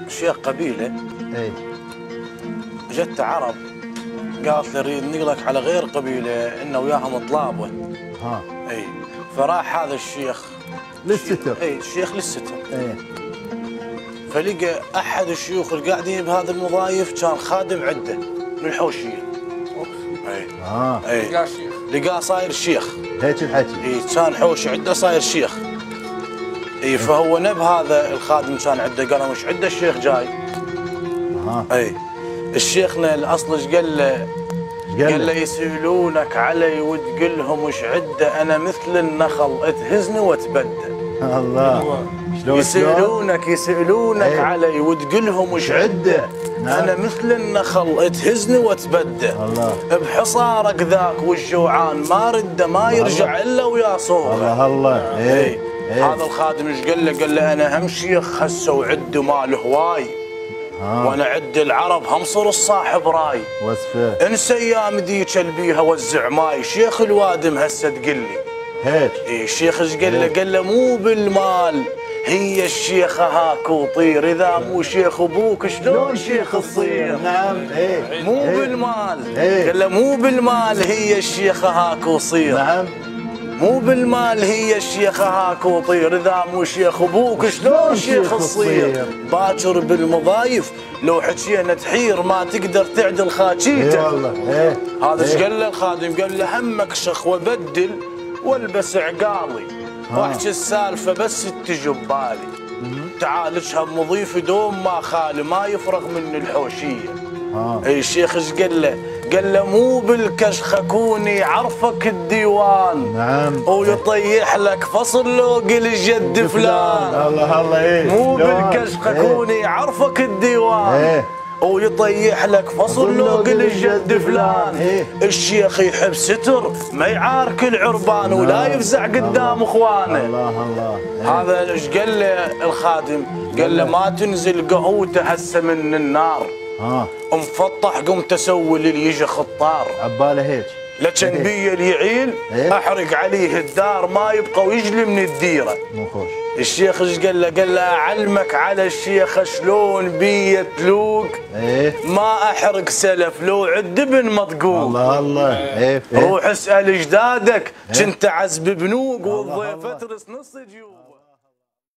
شيخ قبيله. اي. جت عرب قالت لي نريد نقلك على غير قبيله انه وياهم طلابه. ها. اي. فراح هذا الشيخ للستر. اي الشيخ للستر. اي. فلقى احد الشيوخ اللي قاعدين بهذا المضايف كان خادم عده من الحوشيه. اي. اي. لقاه شيخ. لقاه صاير شيخ. هيك الحكي. اي كان حوش عده صاير شيخ. اي فهو نب هذا الخادم كان عده قال له مش عده الشيخ جاي. اي. الشيخنا الاصل ايش قال له؟ قال له يسألونك علي وتقول لهم مش عده انا مثل النخل تهزني وتبدل. الله. يسألونك علي وتقول لهم مش عده انا مثل النخل تهزني وتبدل. الله. بحصارك ذاك والجوعان ما رده ما يرجع الا ويا صوره. الله الله. اي. هذا الخادم ايش قال له؟ قال له انا هم شيخ هسه وعد مال هواي. وانا عد العرب هم صر الصاحب راي. وصفه. انسى ايام ذيك البيها وزع ماي. شيخ الوادم هسه تقول لي. هيك. اي الشيخ ايش قال له؟ قال له مو بالمال هي الشيخه هاك وطير اذا مو شيخ ابوك شلون شيخ تصير. نعم. ايه. مو بالمال. ايه. قال له مو بالمال هي الشيخه هاك وصير. نعم. مو بالمال هي الشيخه هاك وطير اذا مو شيخ ابوك شلون شيخ تصير. باكر بالمضايف لو حكينا تحير ما تقدر تعدل خاكيته. اي والله. ايه. هذا ايش قال له الخادم؟ قال له همك شخ وبدل والبس عقالي واحكي السالفه بس تجي ببالي. تعال اشهب مضيف دوم ما خالي ما يفرغ من الحوشيه. اي الشيخ ايش قال له؟ قال له مو بالكشخه كوني عرفك الديوان. نعم. ويطيح لك فصل لوق الجد فلان. الله الله. ايه. مو بالكشخه كوني عرفك الديوان. ايه. ويطيح لك فصل لوق الجد فلان. إيه؟ الشيخ يحب ستر ما يعارك العربان ولا يفزع قدام اخوانه. الله الله. هذا ايش قال له الخادم؟ قال له ما تنزل قهوته هسه من النار. مفطح قمت اسوي اللي يجي خطار. عباله هيك. لكن بي اللي يعيل احرق عليه الدار ما يبقى ويجلي من الديره. مو خوش. الشيخ ايش قال له؟ قال له اعلمك على الشيخ شلون بي تلوق. ايه. ما احرق سلف لو عد ابن مطقوق. الله الله. ايه. روح اسال اجدادك كنت عزب بنوق والضيفه ترس نص جيوب.